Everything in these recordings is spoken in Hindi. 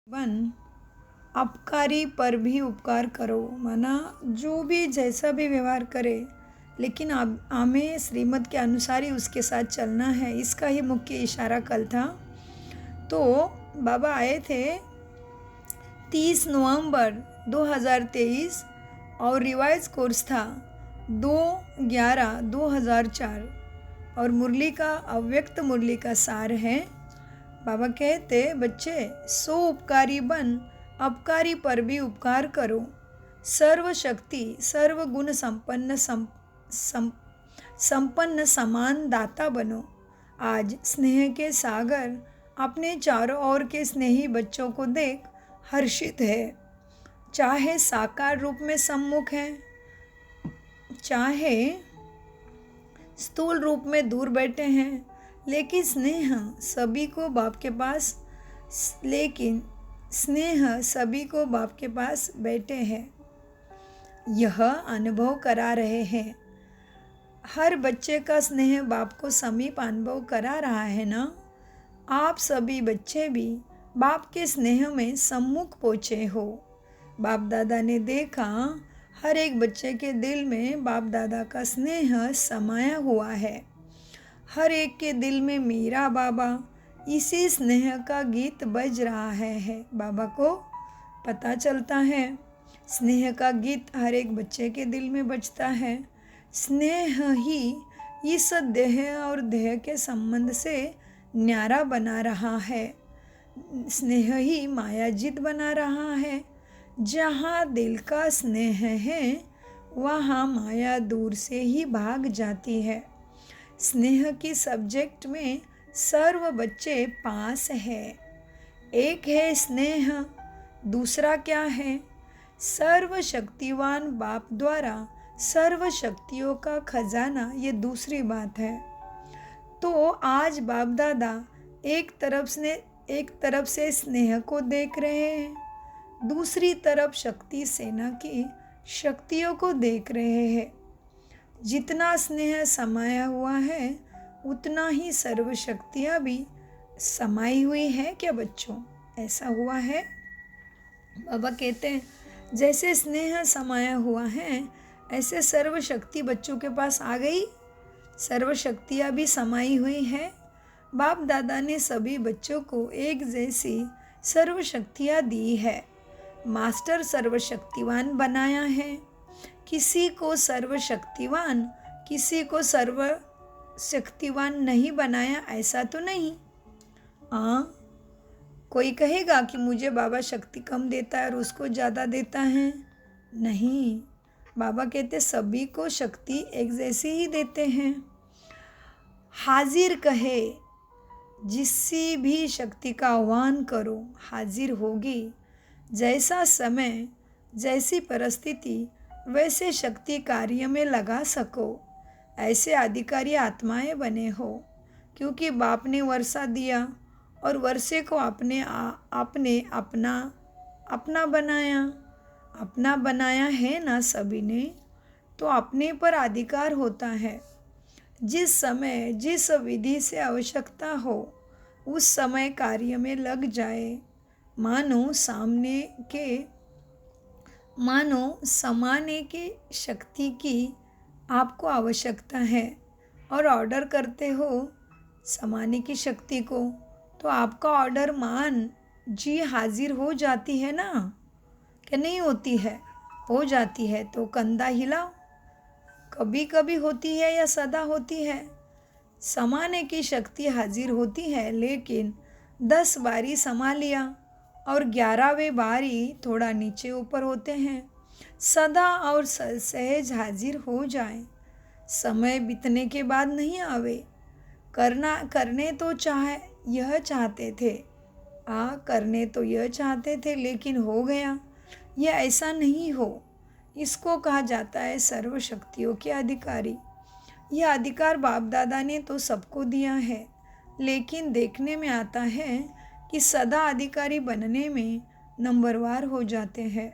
बन अपकारी पर भी उपकार करो। माना जो भी जैसा भी व्यवहार करे, लेकिन हमें श्रीमत के अनुसार ही उसके साथ चलना है। इसका ही मुख्य इशारा कल था। तो बाबा आए थे 30 नवंबर 2023 और रिवाइज कोर्स था 2/11/2004 और मुरली का अव्यक्त मुरली का सार है। बाबा कहते, बच्चे सो उपकारी बन अपकारी पर भी उपकार करो। सर्वशक्ति सर्वगुण संपन्न समान दाता बनो। आज स्नेह के सागर अपने चारों ओर के स्नेही बच्चों को देख हर्षित है। चाहे साकार रूप में सम्मुख है, चाहे स्थूल रूप में दूर बैठे हैं, लेकिन स्नेह सभी को बाप के पास बैठे हैं। यह अनुभव करा रहे हैं। हर बच्चे का स्नेह बाप को समीप अनुभव करा रहा है ना। आप सभी बच्चे भी बाप के स्नेह में सम्मुख पहुँचे हो। बाप दादा ने देखा हर एक बच्चे के दिल में बाप दादा का स्नेह समाया हुआ है। हर एक के दिल में मेरा बाबा, इसी स्नेह का गीत बज रहा है। बाबा को पता चलता है स्नेह का गीत हर एक बच्चे के दिल में बजता है। स्नेह ही इस देह और देह के संबंध से न्यारा बना रहा है। स्नेह ही मायाजित बना रहा है। जहाँ दिल का स्नेह है, वहाँ माया दूर से ही भाग जाती है। स्नेह की सब्जेक्ट में सर्व बच्चे पास है। एक है स्नेह, दूसरा क्या है? सर्वशक्तिवान बाप द्वारा सर्व शक्तियों का खजाना, ये दूसरी बात है। तो आज बाप दादा एक तरफ से स्नेह को देख रहे हैं, दूसरी तरफ शक्ति सेना की शक्तियों को देख रहे हैं। जितना स्नेह समाया हुआ है, उतना ही सर्व शक्तियाँ भी समाई हुई है क्या बच्चों? ऐसा हुआ है। बाबा कहते हैं जैसे स्नेह समाया हुआ है, ऐसे सर्व शक्ति बच्चों के पास आ गई। सर्व शक्तियाँ भी समाई हुई है। बाप दादा ने सभी बच्चों को एक जैसी सर्व शक्तियाँ दी है। मास्टर सर्वशक्तिवान बनाया है। किसी को सर्वशक्तिवान, किसी को सर्वशक्तिवान नहीं बनाया, ऐसा तो नहीं। कोई कहेगा कि मुझे बाबा शक्ति कम देता है और उसको ज़्यादा देता है। नहीं, बाबा कहते सभी को शक्ति एक जैसी ही देते हैं। हाजिर कहे, जिससी भी शक्ति का आह्वान करो, हाजिर होगी। जैसा समय, जैसी परिस्थिति, वैसे शक्ति कार्य में लगा सको, ऐसे अधिकारी आत्माएं बने हो। क्योंकि बाप ने वर्षा दिया और वर्षे को आपने अपना बनाया है ना सभी ने, तो अपने पर अधिकार होता है। जिस समय जिस विधि से आवश्यकता हो, उस समय कार्य में लग जाए। मानो समाने के शक्ति की आपको आवश्यकता है और ऑर्डर करते हो समाने की शक्ति को, तो आपका ऑर्डर मान जी हाजिर हो जाती है ना, कि नहीं होती है? हो जाती है। तो कंधा हिलाओ। कभी कभी होती है या सदा होती है? समाने की शक्ति हाजिर होती है, लेकिन 10 बारी समा लिया और 11वें बारी थोड़ा नीचे ऊपर होते हैं। सदा और सहज हाजिर हो जाए। समय बीतने के बाद नहीं आवे। करने तो यह चाहते थे, लेकिन हो गया। यह ऐसा नहीं हो। इसको कहा जाता है सर्व शक्तियों के अधिकारी। यह अधिकार बाप दादा ने तो सबको दिया है, लेकिन देखने में आता है कि सदा अधिकारी बनने में नंबरवार हो जाते हैं।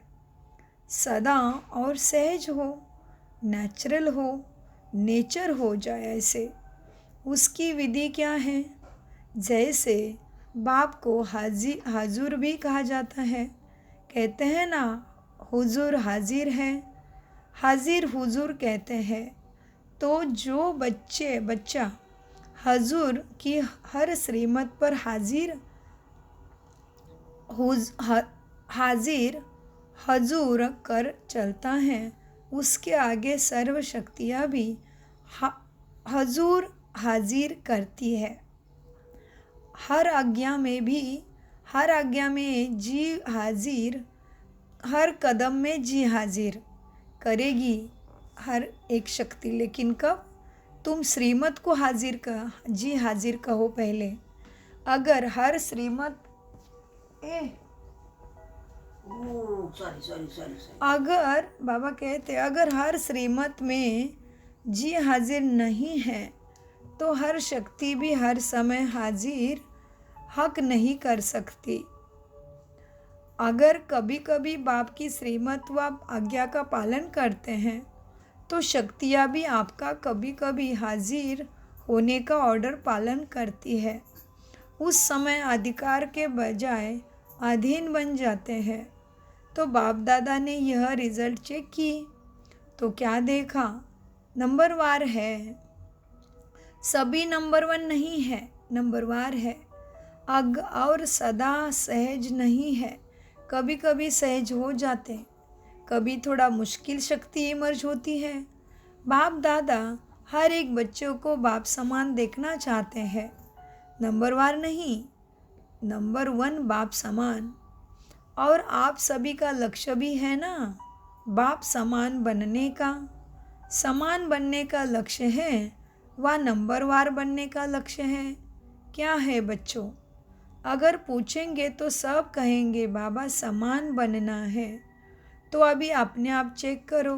सदा और सहज हो, नेचुरल हो, नेचर हो जाए, ऐसे उसकी विधि क्या है? जैसे बाप को हाजुर भी कहा जाता है। कहते हैं ना, हुजूर हाजिर है, हाजिर हुजूर कहते हैं। तो जो बच्चा हजूर की हर श्रीमत पर हाजिर हजूर कर चलता है, उसके आगे सर्व शक्तियाँ भी हजूर हाजिर करती है। हर आज्ञा में जी हाजिर, हर कदम में जी हाजिर करेगी हर एक शक्ति। लेकिन कब? तुम श्रीमत को जी हाजिर कहो पहले। अगर हर श्रीमत अगर बाबा कहते अगर हर श्रीमत में जी हाजिर नहीं है तो हर शक्ति भी हर समय हाजिर हक नहीं कर सकती। अगर कभी कभी बाप की श्रीमत व आज्ञा का पालन करते हैं तो शक्तियाँ भी आपका कभी कभी हाजिर होने का ऑर्डर पालन करती है। उस समय अधिकार के बजाय अधीन बन जाते हैं। तो बाप दादा ने यह रिजल्ट चेक की तो क्या देखा? नंबरवार है, सभी नंबर 1 नहीं है, नंबरवार है। और सदा सहज नहीं है, कभी कभी सहज हो जाते, कभी थोड़ा मुश्किल शक्ति इमर्ज होती है। बाप दादा हर एक बच्चों को बाप समान देखना चाहते हैं, नंबरवार नहीं, नंबर 1 बाप समान। और आप सभी का लक्ष्य भी है ना, बाप समान बनने का लक्ष्य है, वह नंबरवार बनने का लक्ष्य है। क्या है बच्चों? अगर पूछेंगे तो सब कहेंगे बाबा समान बनना है। तो अभी अपने आप चेक करो,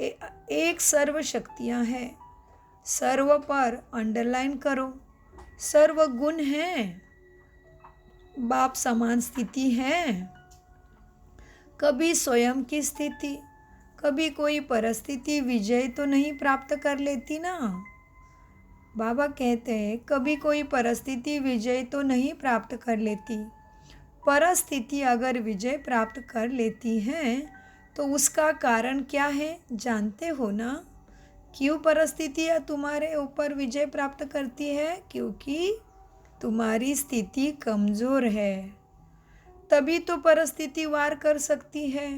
एक सर्व शक्तियाँ हैं, सर्व पर अंडरलाइन करो, सर्व गुण है, बाप समान स्थिति है। कभी स्वयं की स्थिति, कभी कोई परिस्थिति विजय तो नहीं प्राप्त कर लेती ना। बाबा कहते हैं कभी कोई परिस्थिति विजय तो नहीं प्राप्त कर लेती। परिस्थिति अगर विजय प्राप्त कर लेती है तो उसका कारण क्या है जानते हो ना? क्यों परिस्थितियाँ तुम्हारे ऊपर विजय प्राप्त करती है? क्योंकि तुम्हारी स्थिति कमज़ोर है, तभी तो परिस्थिति वार कर सकती है।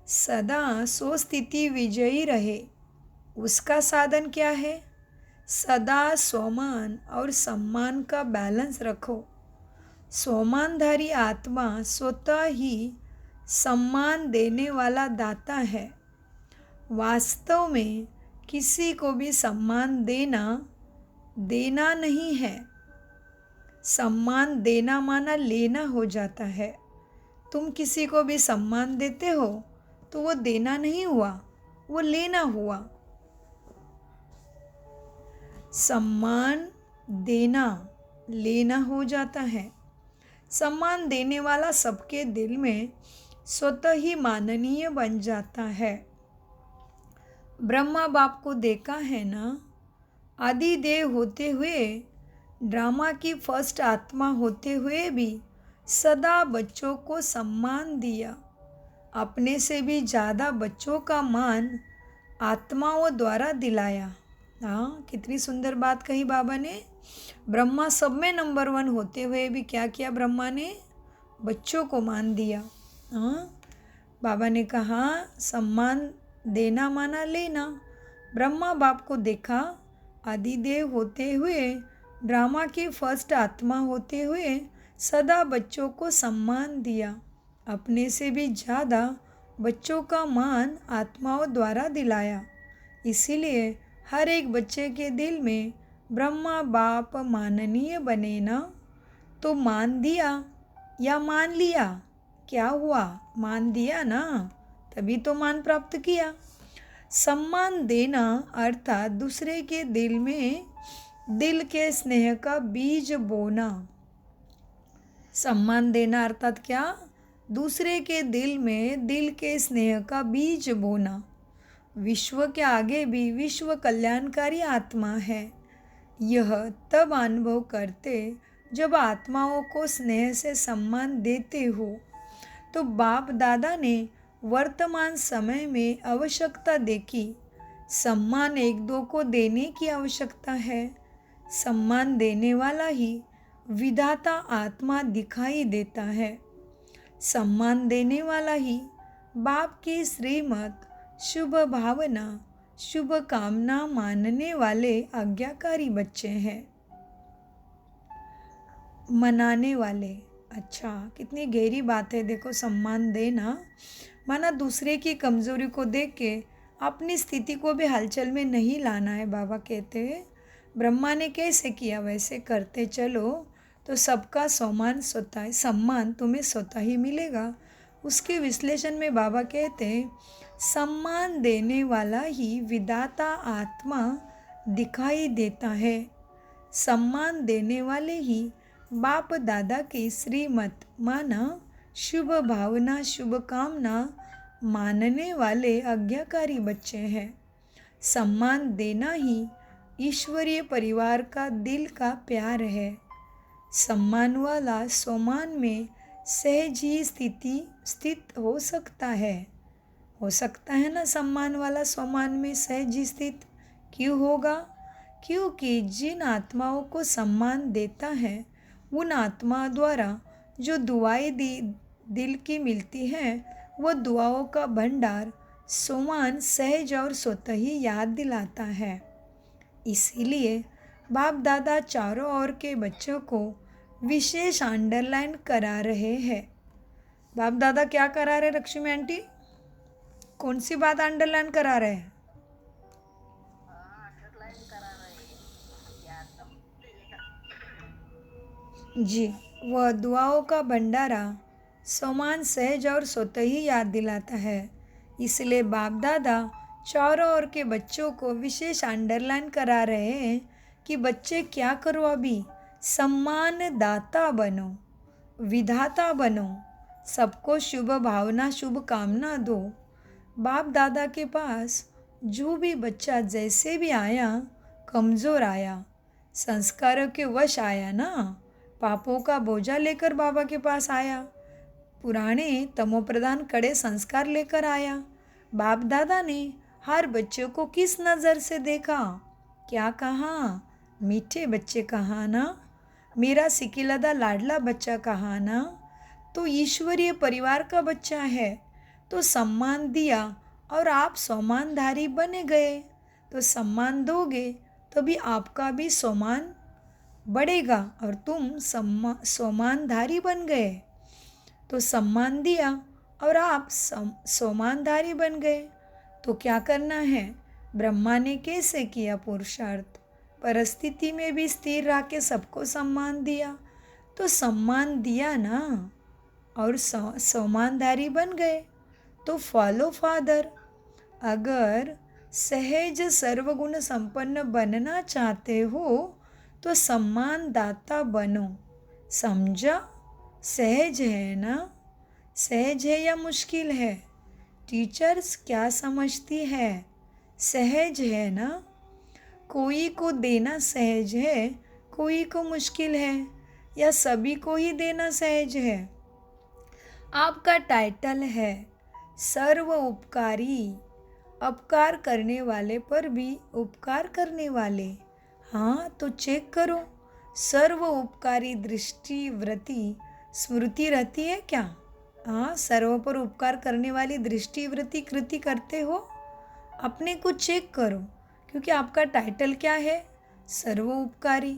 सदा सो स्थिति विजयी रहे, उसका साधन क्या है? सदा स्वमान और सम्मान का बैलेंस रखो। स्वमानधारी आत्मा स्वतः ही सम्मान देने वाला दाता है। वास्तव में किसी को भी सम्मान देना नहीं है। सम्मान देना माना लेना हो जाता है। तुम किसी को भी सम्मान देते हो तो वो देना नहीं हुआ, वो लेना हुआ। सम्मान देना लेना हो जाता है। सम्मान देने वाला सबके दिल में स्वतः ही माननीय बन जाता है। ब्रह्मा बाप को देखा है ना, आदिदेव होते हुए, ड्रामा की फर्स्ट आत्मा होते हुए भी सदा बच्चों को सम्मान दिया। अपने से भी ज़्यादा बच्चों का मान आत्माओं द्वारा दिलाया। हाँ, कितनी सुंदर बात कही बाबा ने। ब्रह्मा सब में नंबर 1 होते हुए भी क्या किया ब्रह्मा ने? बच्चों को मान दिया। हाँ, बाबा ने कहा सम्मान देना माना लेना। ब्रह्मा बाप को देखा, आदिदेव होते हुए, ड्रामा की फर्स्ट आत्मा होते हुए सदा बच्चों को सम्मान दिया। अपने से भी ज़्यादा बच्चों का मान आत्माओं द्वारा दिलाया। इसीलिए हर एक बच्चे के दिल में ब्रह्मा बाप माननीय बने ना। तो मान दिया या मान लिया? क्या हुआ? मान दिया ना, तभी तो मान प्राप्त किया। सम्मान देना अर्थात दूसरे के दिल में दिल के स्नेह का बीज बोना। सम्मान देना अर्थात क्या? दूसरे के दिल में दिल के स्नेह का बीज बोना। विश्व के आगे भी विश्व कल्याणकारी आत्मा है। यह तब अनुभव करते जब आत्माओं को स्नेह से सम्मान देते हो तो बाप दादा ने वर्तमान समय में आवश्यकता देखी। सम्मान एक दो को देने की आवश्यकता है। सम्मान देने वाला ही विधाता आत्मा दिखाई देता है। सम्मान देने वाला ही बाप की श्रीमत, शुभ भावना, शुभ कामना मानने वाले आज्ञाकारी बच्चे हैं। मनाने वाले, अच्छा कितनी गहरी बात है। देखो, सम्मान देना माना दूसरे की कमज़ोरी को देख के अपनी स्थिति को भी हलचल में नहीं लाना है। बाबा कहते हैं ब्रह्मा ने कैसे किया वैसे करते चलो तो सबका सम्मान तुम्हें स्वतः ही मिलेगा। उसके विश्लेषण में बाबा कहते हैं सम्मान देने वाला ही विधाता आत्मा दिखाई देता है। सम्मान देने वाले ही बाप दादा की श्रीमत माना, शुभ भावना, शुभ कामना मानने वाले आज्ञाकारी बच्चे हैं। सम्मान देना ही ईश्वरीय परिवार का दिल का प्यार है। सम्मान वाला सम्मान में सहज ही स्थित हो सकता है ना। सम्मान वाला सम्मान में सहज ही स्थित क्यों होगा? क्योंकि जिन आत्माओं को सम्मान देता है उन आत्मा द्वारा जो दुआएं दिल की मिलती हैं वो दुआओं का भंडार सम्मान सहज और स्वतः ही याद दिलाता है। इसीलिए बाप दादा चारों ओर के बच्चों को विशेष अंडरलाइन करा रहे हैं। बाप दादा क्या करा रहे लक्ष्मी आंटी? कौन सी बात अंडरलाइन करा रहे हैं? जी, वह दुआओं का भंडारा समान सहज और स्वतः ही याद दिलाता है। इसलिए बाप दादा चारों ओर के बच्चों को विशेष अंडरलाइन करा रहे हैं कि बच्चे क्या करो, अभी सम्मान दाता बनो, विधाता बनो, सबको शुभ भावना, शुभ कामना दो। बाप दादा के पास जो भी बच्चा जैसे भी आया, कमज़ोर आया, संस्कारों के वश आया ना, पापों का बोझा लेकर बाबा के पास आया, पुराने तमोप्रधान कड़े संस्कार लेकर आया। बाप दादा ने हर बच्चे को किस नज़र से देखा, क्या कहा? मीठे बच्चे कहा ना, मेरा सिकिलदा लाडला बच्चा कहा ना, तो ईश्वरीय परिवार का बच्चा है तो सम्मान दिया और आप सम्मानधारी बने गए। तो सम्मान दोगे तभी आपका भी सम्मान बढ़ेगा और तुम सम्मानधारी बन गए। तो सम्मान दिया और आप सम्मानधारी बन गए। तो क्या करना है? ब्रह्मा ने कैसे किया पुरुषार्थ? परिस्थिति में भी स्थिर रह के सबको सम्मान दिया। तो सम्मान दिया ना और सम्मानधारी बन गए। तो फॉलो फादर। अगर सहज सर्वगुण संपन्न बनना चाहते हो तो सम्मान दाता बनो। समझा? सहज है ना? सहज है या मुश्किल है? टीचर्स क्या समझती है? सहज है ना? कोई को देना सहज है, कोई को मुश्किल है, या सभी को ही देना सहज है? आपका टाइटल है सर्व उपकारी, अपकार करने वाले पर भी उपकार करने वाले। हाँ, तो चेक करो, सर्व उपकारी दृष्टि वृत्ति स्मृति रहती है क्या? हाँ, सर्व पर उपकार करने वाली दृष्टि वृत्ति कृति करते हो? अपने को चेक करो, क्योंकि आपका टाइटल क्या है? सर्व उपकारी,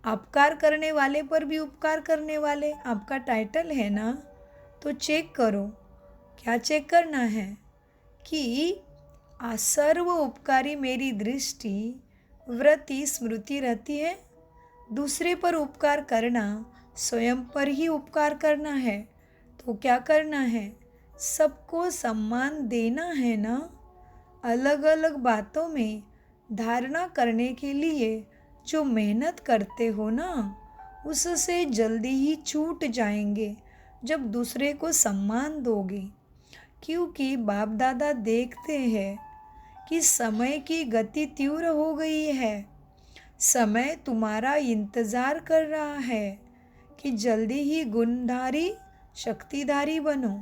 अपकार करने वाले पर भी उपकार करने वाले आपका टाइटल है ना। तो चेक करो, क्या चेक करना है कि सर्व उपकारी मेरी दृष्टि वृत्ति स्मृति रहती है। दूसरे पर उपकार करना स्वयं पर ही उपकार करना है। तो क्या करना है? सबको सम्मान देना है ना। अलग अलग बातों में धारणा करने के लिए जो मेहनत करते हो ना, उससे जल्दी ही छूट जाएंगे जब दूसरे को सम्मान दोगे। क्योंकि बाप दादा देखते हैं कि समय की गति तीव्र हो गई है। समय तुम्हारा इंतज़ार कर रहा है। कि जल्दी ही गुणधारी शक्तिधारी बनो।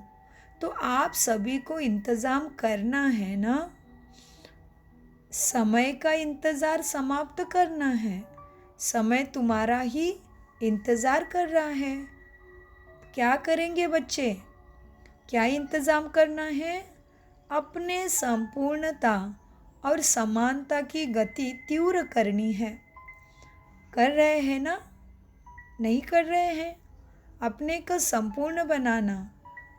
तो आप सभी को इंतज़ाम करना है ना, समय का इंतज़ार समाप्त करना है। समय तुम्हारा ही इंतज़ार कर रहा है। क्या करेंगे बच्चे? क्या इंतज़ाम करना है? अपने संपूर्णता और समानता की गति तीव्र करनी है। कर रहे हैं ना? नहीं कर रहे हैं? अपने को संपूर्ण बनाना,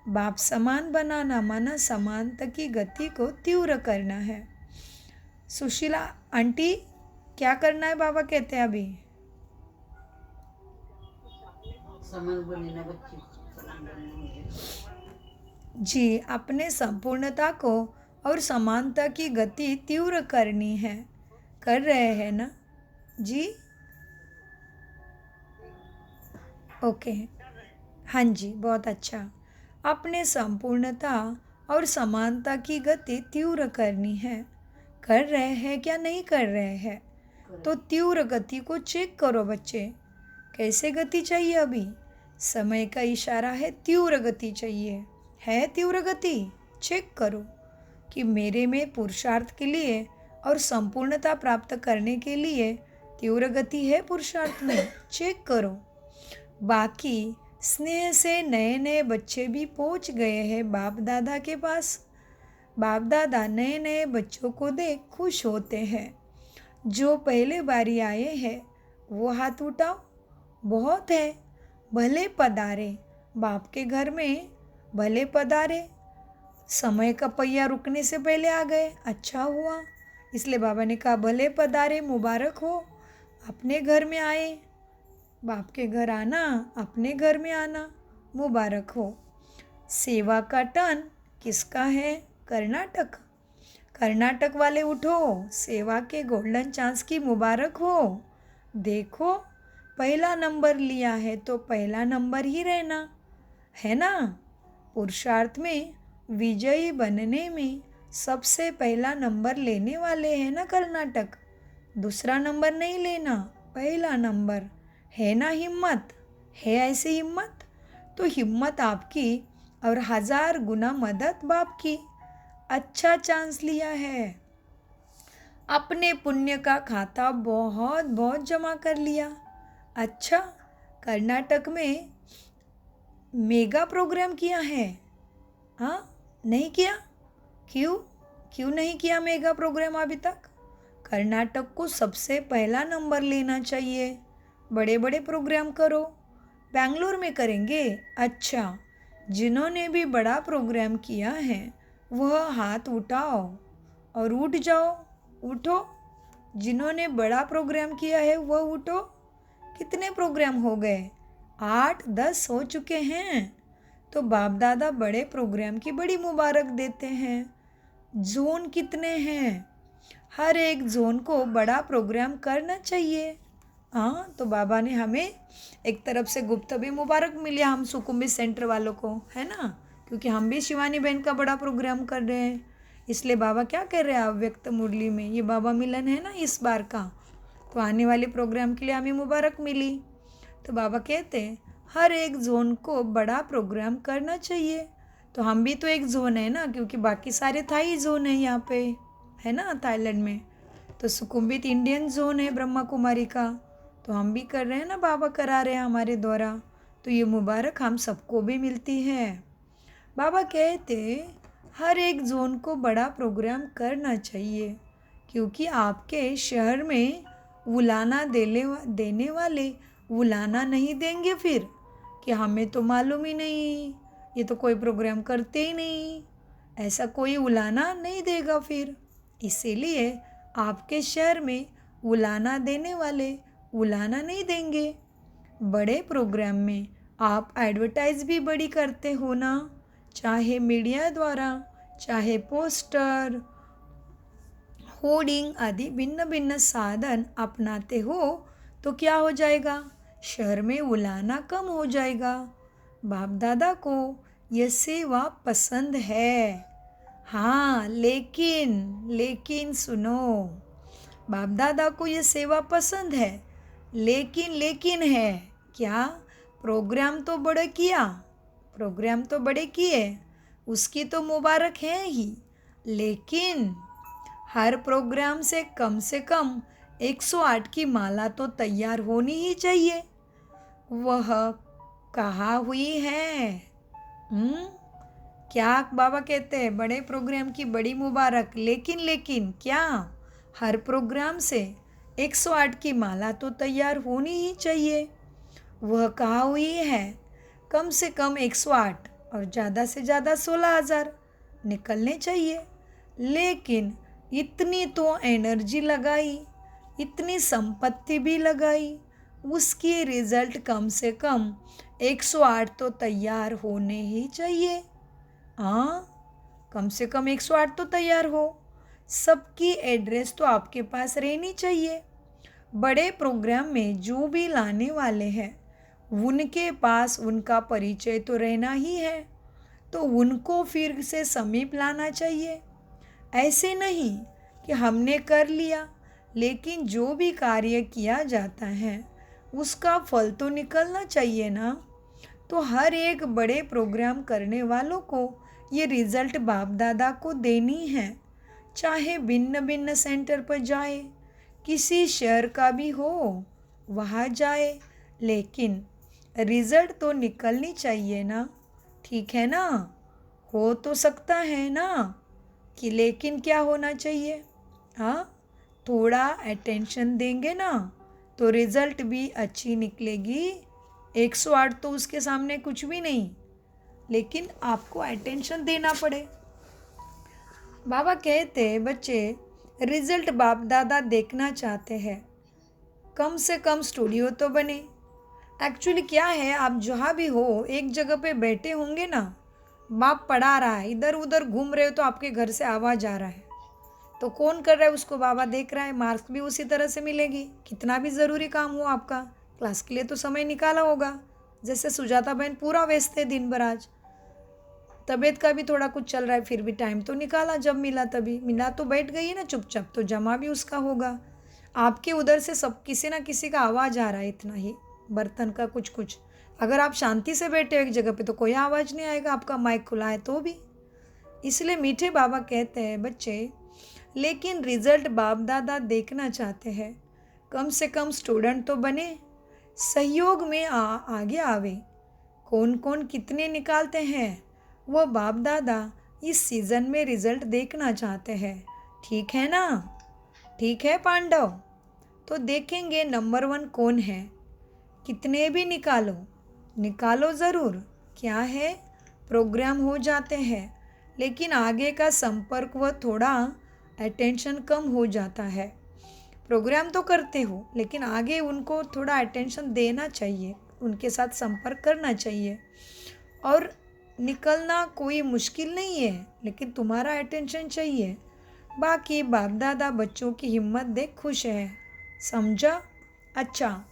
बाप समान बनाना, माना समानता की गति को तीव्र करना है। सुशीला आंटी, क्या करना है बाबा कहते हैं अभी? समान बने ना बच्चे, समान बने। जी, अपने संपूर्णता को और समानता की गति तीव्र करनी है। कर रहे हैं ना जी? ओके, हाँ जी, बहुत अच्छा। अपने संपूर्णता और समानता की गति तीव्र करनी है। कर रहे हैं क्या नहीं कर रहे हैं? तो तीव्र गति को चेक करो बच्चे। कैसे गति चाहिए अभी? समय का इशारा है, तीव्र गति चाहिए। है तीव्र गति? चेक करो कि मेरे में पुरुषार्थ के लिए और संपूर्णता प्राप्त करने के लिए तीव्र गति है पुरुषार्थ में। चेक करो। बाकी स्नेह से नए नए बच्चे भी पहुंच गए हैं बाप दादा के पास। बाप दादा नए नए बच्चों को देख खुश होते हैं। जो पहले बारी आए हैं वो हाथ उठाओ। बहुत है। भले पधारे, बाप के घर में भले पधारे। समय का पहिया रुकने से पहले आ गए, अच्छा हुआ। इसलिए बाबा ने कहा भले पधारे, मुबारक हो। अपने घर में आए, बाप के घर आना, अपने घर में आना, मुबारक हो। सेवा का टर्न किसका है? कर्नाटक। कर्नाटक वाले उठो, सेवा के गोल्डन चांस की मुबारक हो। देखो, पहला नंबर लिया है तो पहला नंबर ही रहना है ना। पुरुषार्थ में विजयी बनने में सबसे पहला नंबर लेने वाले हैं ना कर्नाटक। दूसरा नंबर नहीं लेना, पहला नंबर है ना। हिम्मत है? ऐसी हिम्मत तो हिम्मत आपकी और 1000 गुना मदद बाप की। अच्छा चांस लिया है। अपने पुण्य का खाता बहुत बहुत जमा कर लिया। अच्छा, कर्नाटक में मेगा प्रोग्राम किया है? हाँ, नहीं किया? क्यों नहीं किया मेगा प्रोग्राम अभी तक? कर्नाटक को सबसे पहला नंबर लेना चाहिए। बड़े बड़े प्रोग्राम करो। बेंगलोर में करेंगे? अच्छा, जिन्होंने भी बड़ा प्रोग्राम किया है वह हाथ उठाओ और उठ जाओ। उठो। जिन्होंने बड़ा प्रोग्राम किया है वह उठो। कितने प्रोग्राम हो गए? 8-10 हो चुके हैं। तो बाप दादा बड़े प्रोग्राम की बड़ी मुबारक देते हैं। जोन कितने हैं? हर एक जोन को बड़ा प्रोग्राम करना चाहिए। हाँ, तो बाबा ने हमें एक तरफ से गुप्त भी मुबारक मिली, हम सुकुम्बी सेंटर वालों को, है ना, क्योंकि हम भी शिवानी बहन का बड़ा प्रोग्राम कर रहे हैं। इसलिए बाबा क्या कह रहे हैं अव्यक्त मुरली में, ये बाबा मिलन है ना इस बार का, तो आने वाले प्रोग्राम के लिए हमें मुबारक मिली। तो बाबा कहते हैं हर एक जोन को बड़ा प्रोग्राम करना चाहिए। तो हम भी तो एक जोन है ना, क्योंकि बाकी सारे थाई जोन है यहाँ पे, है ना, थाईलैंड में। तो सुकुम्बित इंडियन जोन है ब्रह्मा कुमारी का, तो हम भी कर रहे हैं ना, बाबा करा रहे हैं हमारे द्वारा। तो ये मुबारक हम सबको भी मिलती है। बाबा कहते हर एक जोन को बड़ा प्रोग्राम करना चाहिए, क्योंकि आपके शहर में उलाना देने वाले उलाना नहीं देंगे फिर कि हमें तो मालूम ही नहीं, ये तो कोई प्रोग्राम करते ही नहीं, ऐसा कोई उलाना नहीं देगा फिर। इसीलिए आपके शहर में उलाना देने वाले उलाना नहीं देंगे। बड़े प्रोग्राम में आप एडवर्टाइज भी बड़ी करते हो ना, चाहे मीडिया द्वारा, चाहे पोस्टर, होर्डिंग आदि भिन्न भिन्न साधन अपनाते हो, तो क्या हो जाएगा? शहर में उलाना कम हो जाएगा। बाप दादा को यह सेवा पसंद है। हाँ, लेकिन सुनो, बाप दादा को यह सेवा पसंद है, लेकिन है क्या? प्रोग्राम तो बड़े किया, प्रोग्राम तो बड़े किए, उसकी तो मुबारक है ही, लेकिन हर प्रोग्राम से कम 108 की माला तो तैयार होनी ही चाहिए। वह कहाँ हुई है? क्या बाबा कहते हैं, बड़े प्रोग्राम की बड़ी मुबारक, लेकिन क्या हर प्रोग्राम से 108 की माला तो तैयार होनी ही चाहिए। वह कहाँ हुई है? कम से कम 108 और ज़्यादा से ज़्यादा 16,000 निकलने चाहिए। लेकिन इतनी तो एनर्जी लगाई, इतनी संपत्ति भी लगाई, उसकी रिजल्ट कम से कम 108 तो तैयार होने ही चाहिए। हाँ, कम से कम 108 तो तैयार हो। सबकी एड्रेस तो आपके पास रहनी चाहिए। बड़े प्रोग्राम में जो भी लाने वाले हैं उनके पास उनका परिचय तो रहना ही है, तो उनको फिर से समीप लाना चाहिए। ऐसे नहीं कि हमने कर लिया, लेकिन जो भी कार्य किया जाता है उसका फल तो निकलना चाहिए ना। तो हर एक बड़े प्रोग्राम करने वालों को ये रिज़ल्ट बाप दादा को देनी है, चाहे भिन्न भिन्न सेंटर पर जाए, किसी शहर का भी हो वहाँ जाए, लेकिन रिज़ल्ट तो निकलनी चाहिए ना। ठीक है ना? हो तो सकता है ना कि, लेकिन क्या होना चाहिए? हाँ, थोड़ा अटेंशन देंगे ना तो रिज़ल्ट भी अच्छी निकलेगी। 108 तो उसके सामने कुछ भी नहीं, लेकिन आपको अटेंशन देना पड़े। बाबा कहते हैं, बच्चे रिज़ल्ट बाप दादा देखना चाहते हैं, कम से कम स्टूडियो तो बने। एक्चुअली क्या है, आप जहाँ भी हो एक जगह पे बैठे होंगे ना, बाप पढ़ा रहा है, इधर उधर घूम रहे हो तो आपके घर से आवाज़ आ रहा है, तो कौन कर रहा है उसको बाबा देख रहा है, मार्क्स भी उसी तरह से मिलेगी। कितना भी ज़रूरी काम हो आपका, क्लास के लिए तो समय निकाला होगा। जैसे सुजाता बहन पूरा व्यस्त है दिन भर, आज तबीयत का भी थोड़ा कुछ चल रहा है, फिर भी टाइम तो निकाला, जब मिला तभी मिला तो बैठ गई है ना चुपचाप, तो जमा भी उसका होगा। आपके उधर से सब किसी ना किसी का आवाज़ आ रहा है, इतना ही बर्तन का कुछ। अगर आप शांति से बैठे हो एक जगह पे तो कोई आवाज़ नहीं आएगा, आपका माइक खुला है तो भी। इसलिए मीठे बाबा कहते हैं, बच्चे लेकिन रिज़ल्ट बाप दादा देखना चाहते हैं, कम से कम स्टूडेंट तो बने, सहयोग में आगे आवे। कौन कौन कितने निकालते हैं वो बाप दादा इस सीज़न में रिज़ल्ट देखना चाहते हैं। ठीक है ना? ठीक है पांडव? तो देखेंगे नंबर 1 कौन है। कितने भी निकालो ज़रूर। क्या है, प्रोग्राम हो जाते हैं, लेकिन आगे का संपर्क व थोड़ा अटेंशन कम हो जाता है। प्रोग्राम तो करते हो, लेकिन आगे उनको थोड़ा अटेंशन देना चाहिए, उनके साथ संपर्क करना चाहिए। और निकलना कोई मुश्किल नहीं है, लेकिन तुम्हारा अटेंशन चाहिए। बाकी बाप दादा बच्चों की हिम्मत देख खुश है, समझा? अच्छा,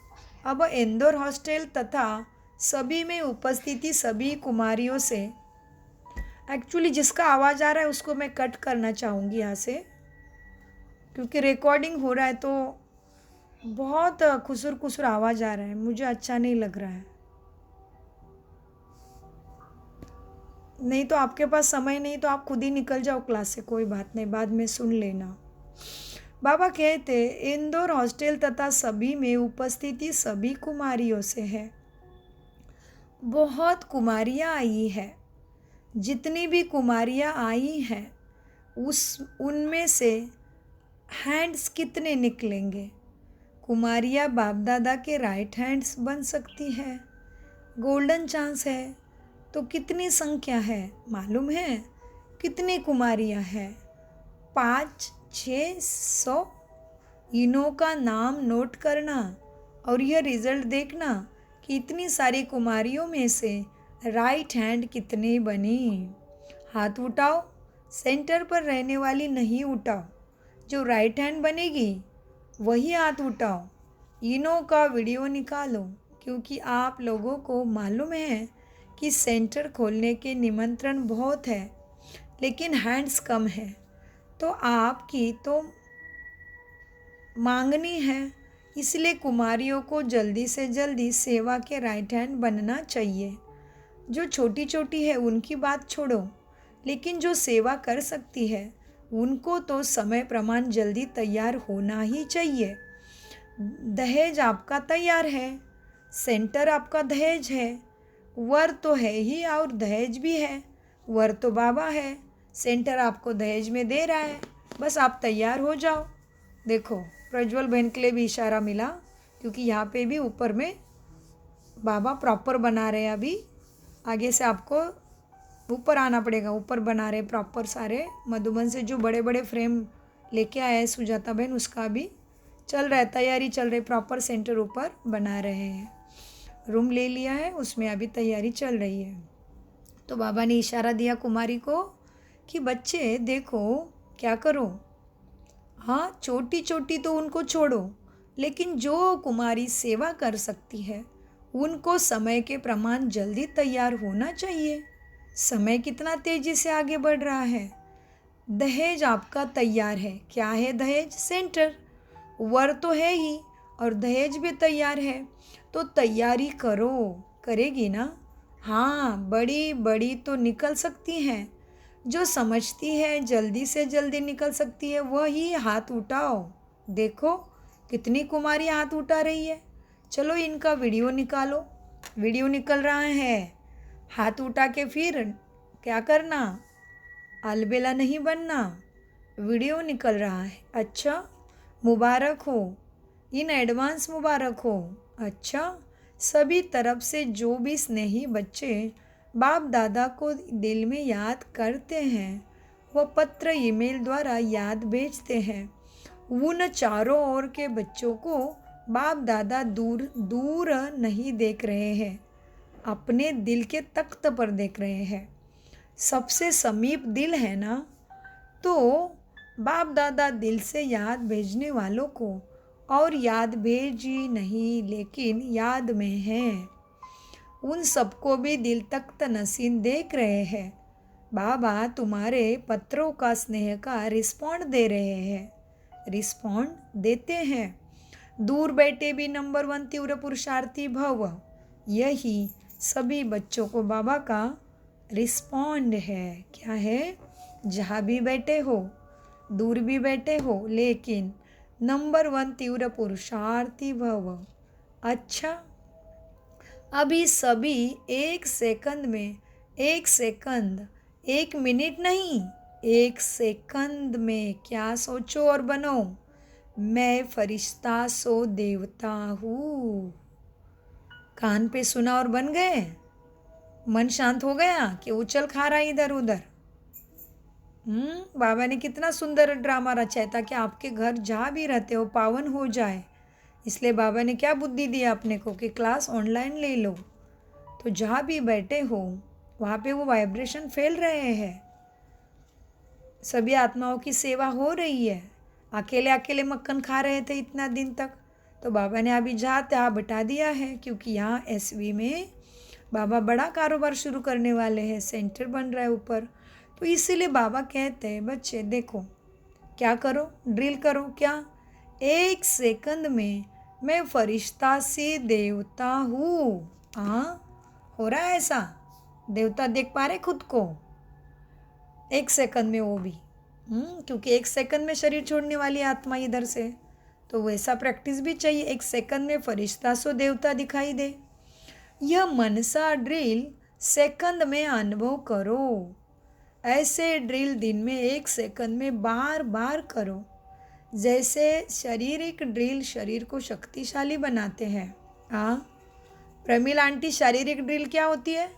अब इंदौर हॉस्टल तथा सभी में उपस्थिति सभी कुमारियों से, एक्चुअली जिसका आवाज़ आ रहा है उसको मैं कट करना चाहूँगी यहाँ से, क्योंकि रिकॉर्डिंग हो रहा है तो बहुत खुसुर आवाज़ आ रहा है, मुझे अच्छा नहीं लग रहा है। नहीं तो आपके पास समय नहीं तो आप खुद ही निकल जाओ क्लास से, कोई बात नहीं, बाद में सुन लेना। बाबा कहते, इंदौर हॉस्टल तथा सभी में उपस्थिति सभी कुमारियों से है। बहुत कुमारियाँ आई है, जितनी भी कुमारियाँ आई हैं उनमें से हैंड्स कितने निकलेंगे? कुमारियाँ बाप दादा के राइट हैंड्स बन सकती है, गोल्डन चांस है। तो कितनी संख्या है मालूम है? कितनी कुमारियाँ हैं? 500-600। इनों का नाम नोट करना और यह रिज़ल्ट देखना कि इतनी सारी कुमारियों में से राइट हैंड कितनी बनी। हाथ उठाओ, सेंटर पर रहने वाली नहीं उठाओ, जो राइट हैंड बनेगी वही हाथ उठाओ। इनों का वीडियो निकालो, क्योंकि आप लोगों को मालूम है कि सेंटर खोलने के निमंत्रण बहुत है, लेकिन हैंड्स कम है। तो आपकी तो मांगनी है इसलिए कुमारियों को जल्दी से जल्दी सेवा के राइट हैंड बनना चाहिए। जो छोटी छोटी है उनकी बात छोड़ो, लेकिन जो सेवा कर सकती है उनको तो समय प्रमाण जल्दी तैयार होना ही चाहिए। दहेज आपका तैयार है, सेंटर आपका दहेज है, वर तो है ही और दहेज भी है। वर तो बाबा है, सेंटर आपको दहेज में दे रहा है, बस आप तैयार हो जाओ। देखो प्रज्वल बहन के लिए भी इशारा मिला, क्योंकि यहाँ पे भी ऊपर में बाबा प्रॉपर बना रहे हैं। अभी आगे से आपको ऊपर आना पड़ेगा, ऊपर बना रहे प्रॉपर सारे। मधुबन से जो बड़े बड़े फ्रेम लेके आए हैं सुजाता बहन, उसका भी चल रहा है, तैयारी चल रही, प्रॉपर सेंटर ऊपर बना रहे हैं। रूम ले लिया है, उसमें अभी तैयारी चल रही है। तो बाबा ने इशारा दिया कुमारी को कि बच्चे देखो क्या करो, हाँ छोटी छोटी तो उनको छोड़ो, लेकिन जो कुमारी सेवा कर सकती है उनको समय के प्रमाण जल्दी तैयार होना चाहिए। समय कितना तेजी से आगे बढ़ रहा है। दहेज आपका तैयार है, क्या है दहेज? सेंटर। वर तो है ही और दहेज भी तैयार है, तो तैयारी करो, करेगी ना? हाँ, बड़ी बड़ी तो निकल सकती हैं, जो समझती है जल्दी से जल्दी निकल सकती है वही हाथ उठाओ। देखो कितनी कुमारी हाथ उठा रही है। चलो इनका वीडियो निकालो। वीडियो निकल रहा है, हाथ उठा के फिर क्या करना, अलबेला नहीं बनना, वीडियो निकल रहा है। अच्छा, मुबारक हो, इन एडवांस मुबारक हो। अच्छा, सभी तरफ से जो भी स्नेही बच्चे बाप दादा को दिल में याद करते हैं, वह पत्र ईमेल द्वारा याद भेजते हैं। उन चारों ओर के बच्चों को बाप दादा दूर दूर नहीं देख रहे हैं, अपने दिल के तख्त पर देख रहे हैं। सबसे समीप दिल है ना, तो बाप दादा दिल से याद भेजने वालों को और याद भेजी नहीं लेकिन याद में हैं, उन सबको भी दिल तख्त नसीन देख रहे हैं। बाबा तुम्हारे पत्रों का स्नेह का रिस्पॉन्ड दे रहे हैं, रिस्पॉन्ड देते हैं। दूर बैठे भी नंबर 1 तीव्र पुरुषार्थी भव, यही सभी बच्चों को बाबा का रिस्पॉन्ड है। क्या है? जहाँ भी बैठे हो, दूर भी बैठे हो, लेकिन नंबर 1 तीव्र पुरुषार्थी भव। अच्छा, अभी सभी 1 सेकंड में, 1 सेकंड, 1 मिनट नहीं, 1 सेकंड में क्या सोचो और बनो, मैं फरिश्ता सो देवता हूँ। कान पे सुना और बन गए, मन शांत हो गया कि उछल खा रहा इधर उधर। बाबा ने कितना सुंदर ड्रामा रचा है ताकि आपके घर जहाँ भी रहते हो पावन हो जाए। इसलिए बाबा ने क्या बुद्धि दी अपने को कि क्लास ऑनलाइन ले लो, तो जहाँ भी बैठे हो वहाँ पे वो वाइब्रेशन फैल रहे हैं, सभी आत्माओं की सेवा हो रही है। अकेले अकेले मक्खन खा रहे थे इतना दिन तक, तो बाबा ने अभी जहाँ तहाँ बता दिया है, क्योंकि यहाँ एसवी में बाबा बड़ा कारोबार शुरू करने वाले हैं, सेंटर बन रहा है ऊपर। तो इसीलिए बाबा कहते हैं बच्चे देखो क्या करो, ड्रिल करो। क्या? 1 सेकंड में मैं फरिश्ता से देवता हूँ। हाँ, हो रहा है ऐसा? देवता देख पा रहे खुद को 1 सेकंड में, वो भी क्योंकि 1 सेकंड में शरीर छोड़ने वाली आत्मा इधर से, तो वैसा प्रैक्टिस भी चाहिए। 1 सेकंड में फरिश्ता सो देवता दिखाई दे। यह मनसा ड्रिल सेकंड में अनुभव करो। ऐसे ड्रिल दिन में 1 सेकंड में बार बार करो। जैसे शारीरिक ड्रिल शरीर को शक्तिशाली बनाते हैं। हाँ प्रमिल आंटी, शारीरिक ड्रिल क्या होती है?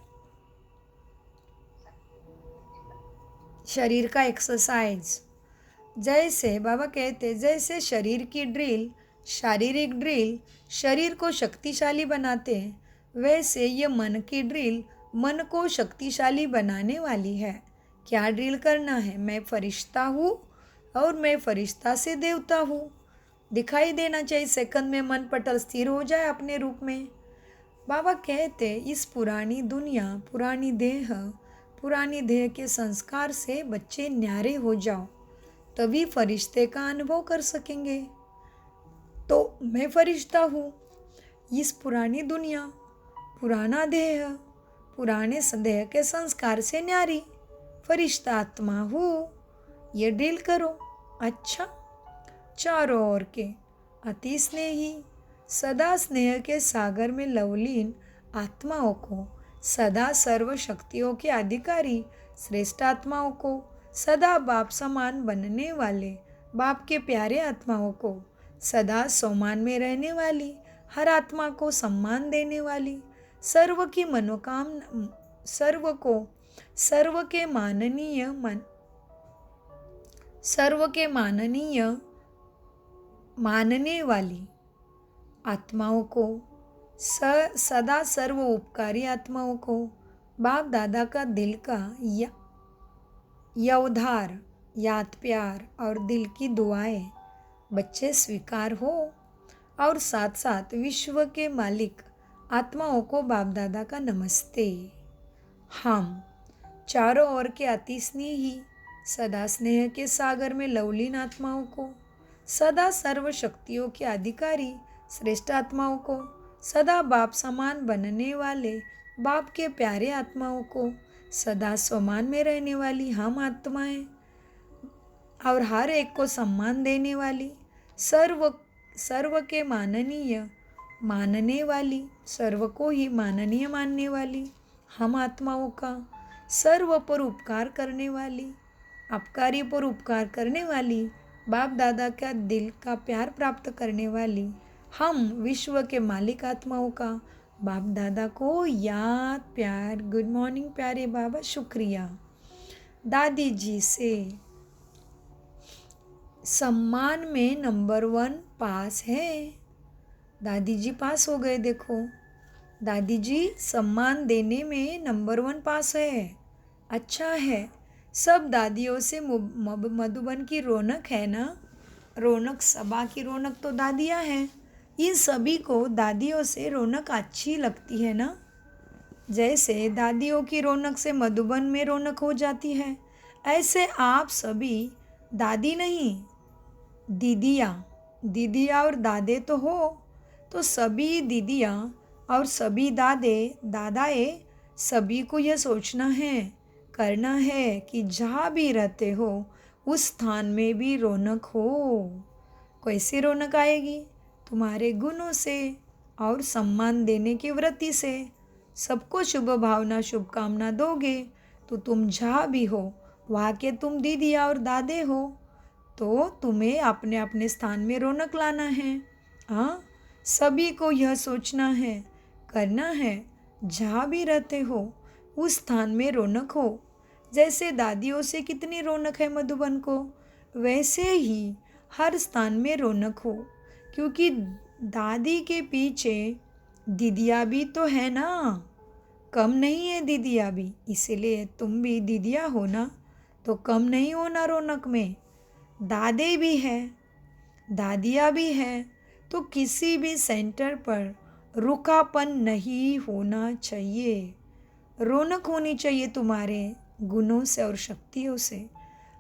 शरीर का एक्सरसाइज। जैसे बाबा कहते, जैसे शरीर की ड्रिल, शारीरिक ड्रिल शरीर को शक्तिशाली बनाते हैं, वैसे ये मन की ड्रिल मन को शक्तिशाली बनाने वाली है। क्या ड्रिल करना है? मैं फरिश्ता हूँ और मैं फरिश्ता से देवता हूँ। दिखाई देना चाहिए, सेकंड में मन पटल स्थिर हो जाए अपने रूप में। बाबा कहते इस पुरानी दुनिया, पुरानी देह के संस्कार से बच्चे न्यारे हो जाओ, तभी फरिश्ते का अनुभव कर सकेंगे। तो मैं फरिश्ता हूँ। इस पुरानी दुनिया, पुराना देह, पुराने देह के संस्कार से न्यारी फरिश्ता आत्मा हूँ, ये डील करो। अच्छा, चारों ओर के अति स्नेही सदा स्नेह के सागर में लवलीन आत्माओं को, सदा सर्व शक्तियों के अधिकारी श्रेष्ठ आत्माओं को, सदा बाप समान बनने वाले बाप के प्यारे आत्माओं को, सदा सम्मान में रहने वाली हर आत्मा को सम्मान देने वाली, सर्व की मनोकामना, सर्व को सर्व के माननीय मानने वाली आत्माओं को, सदा सर्व उपकारी आत्माओं को बाप दादा का दिल का यौधार याद प्यार और दिल की दुआएं बच्चे स्वीकार हो, और साथ साथ विश्व के मालिक आत्माओं को बाप दादा का नमस्ते। हम चारों ओर के अति स्नेही सदा स्नेह के सागर में लवलीन आत्माओं को, सदा सर्व शक्तियों के अधिकारी श्रेष्ठ आत्माओं को, सदा बाप समान बनने वाले बाप के प्यारे आत्माओं को, सदा सम्मान में रहने वाली हम आत्माएं और हर एक को सम्मान देने वाली, सर्व के मानने वाली, सर्व को ही माननीय मानने वाली हम आत्माओं का, सर्व पर उपकार करने वाली, अपकारी पर उपकार करने वाली, बाप दादा का दिल का प्यार प्राप्त करने वाली हम विश्व के मालिक आत्माओं का बाप दादा को याद प्यार। गुड मॉर्निंग प्यारे बाबा, शुक्रिया। दादी जी से सम्मान में नंबर 1 पास है। दादी जी पास हो गए, देखो दादी जी सम्मान देने में नंबर 1 पास है। अच्छा है, सब दादियों से मधुबन की रौनक है ना। रौनक सभा की रौनक तो दादियाँ हैं, इन सभी को दादियों से रौनक अच्छी लगती है ना। जैसे दादियों की रौनक से मधुबन में रौनक हो जाती है, ऐसे आप सभी दादी नहीं दीदियाँ और दादे तो हो, तो सभी दीदियाँ और सभी दादाए सभी को यह सोचना है, करना है कि जहाँ भी रहते हो उस स्थान में भी रौनक हो। कैसी रौनक आएगी? तुम्हारे गुणों से और सम्मान देने की वृत्ति से। सबको शुभ भावना शुभकामना दोगे तो तुम जहाँ भी हो वहाँ के तुम दीदिया और दादे हो, तो तुम्हें अपने अपने स्थान में रौनक लाना है। हाँ, सभी को यह सोचना है, करना है, जहाँ भी रहते हो उस स्थान में रौनक हो। जैसे दादियों से कितनी रौनक है मधुबन को, वैसे ही हर स्थान में रौनक हो, क्योंकि दादी के पीछे दीदिया भी तो है ना, कम नहीं है दीदिया भी। इसीलिए तुम भी दीदिया हो ना, तो कम नहीं हो ना रौनक में। दादे भी है, दादिया भी है, तो किसी भी सेंटर पर रुखापन नहीं होना चाहिए। रौनक होनी चाहिए तुम्हारे गुणों से और शक्तियों से।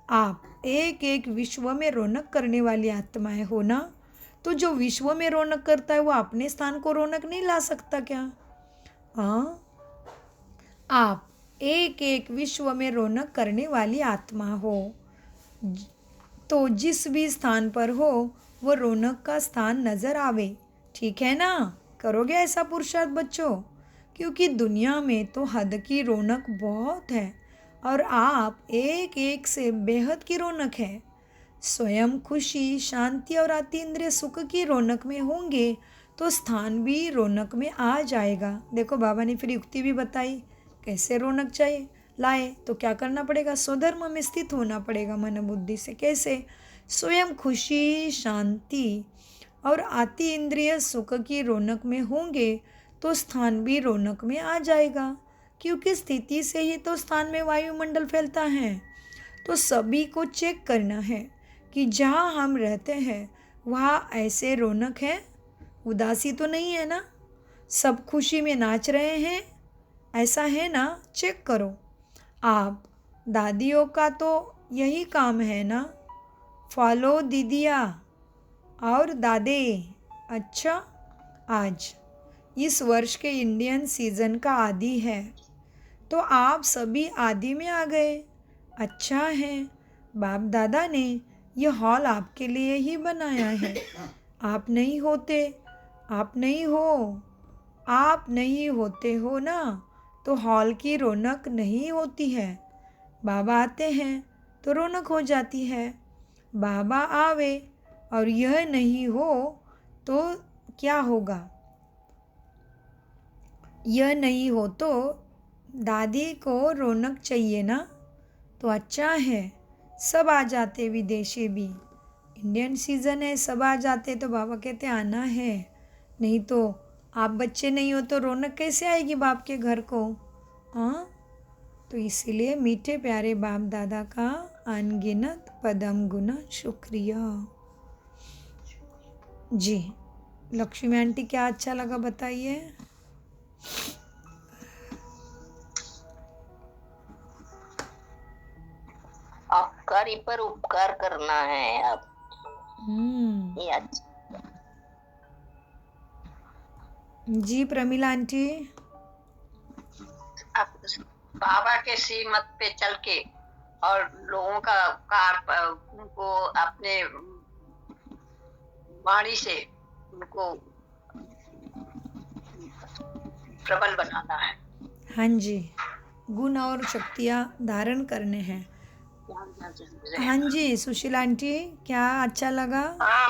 आप एक एक विश्व में रौनक करने वाली आत्माएं हो ना, तो जो विश्व में रौनक करता है वो अपने स्थान को रौनक नहीं ला सकता क्या? हाँ, आप एक एक विश्व में रौनक करने वाली आत्मा हो, तो जिस भी स्थान पर हो वो रौनक का स्थान नजर आवे। ठीक है ना? करोगे ऐसा पुरुषार्थ बच्चों? क्योंकि दुनिया में तो हद की रौनक बहुत है और आप एक एक से बेहद की रौनक है। स्वयं खुशी, शांति और अतीन्द्रिय सुख की रौनक में होंगे तो स्थान भी रौनक में आ जाएगा। देखो बाबा ने फिर युक्ति भी बताई, कैसे रौनक चाहिए लाए तो क्या करना पड़ेगा? स्वधर्म में स्थित होना पड़ेगा मन बुद्धि से। कैसे? स्वयं खुशी, शांति और अति इंद्रिय सुख की रौनक में होंगे तो स्थान भी रौनक में आ जाएगा, क्योंकि स्थिति से ही तो स्थान में वायुमंडल फैलता है। तो सभी को चेक करना है कि जहाँ हम रहते हैं वहाँ ऐसे रौनक है, उदासी तो नहीं है ना, सब खुशी में नाच रहे हैं, ऐसा है ना? चेक करो। आप दादियों का तो यही काम है ना, फॉलो दीदिया और दादे। अच्छा, आज इस वर्ष के इंडियन सीजन का आदि है, तो आप सभी आदि में आ गए। अच्छा है, बाप दादा ने यह हॉल आपके लिए ही बनाया है। आप नहीं होते, आप नहीं हो, आप नहीं होते हो ना, तो हॉल की रौनक नहीं होती है। बाबा आते हैं तो रौनक हो जाती है। बाबा आवे और यह नहीं हो तो क्या होगा? यह नहीं हो तो दादी को रौनक चाहिए ना। तो अच्छा है, सब आ जाते, विदेशी भी। इंडियन सीज़न है, सब आ जाते, तो बाबा कहते आना है। नहीं तो आप बच्चे नहीं हो तो रौनक कैसे आएगी बाप के घर को? हाँ, तो इसीलिए मीठे प्यारे बाप दादा का अनगिनत पदम गुना शुक्रिया। जी, लक्ष्मी आंटी क्या अच्छा लगा बताइए। अपकारी पर उपकार करना है आप। हम्म, ये अच्छा। जी प्रमिला आंटी। आप बाबा के श्रीमत पे चल के और लोगों का उनको अपने वाणी से उनको प्रबल बनाना है। हाँ जी, गुण और शक्तियाँ धारण करने हैं। हाँ जी, सुशीला आंटी क्या अच्छा लगा? हाँ,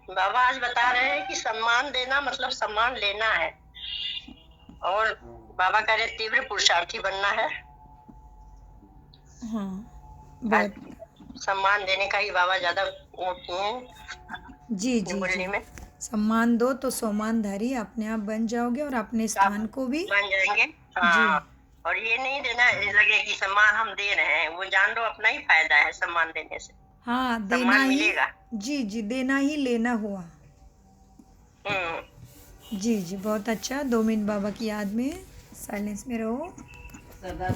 बाबा आज बता रहे हैं कि सम्मान देना मतलब सम्मान लेना है, और बाबा कह रहे तीव्र पुरुषार्थी बनना है। हाँ, बहुत। सम्मान देने का ही बाबा ज्यादा वो किए हैं जी जी बोलने जी, में। सम्मान दो तो सोमानधारी अपने आप बन जाओगे और अपने स्थान को भी। बन जाएंगे। जी हाँ, और ये नहीं देना लगे कि सम्मान हम दे रहे हैं, वो जान लो अपना ही फायदा है सम्मान देने से। हाँ, देना सम्मान ही। मिलेगा। जी जी, देना ही लेना हुआ। हम्म। जी जी, बहुत अच्छा। 2 मिनट बाबा की याद में साइलेंस में रहो। सदा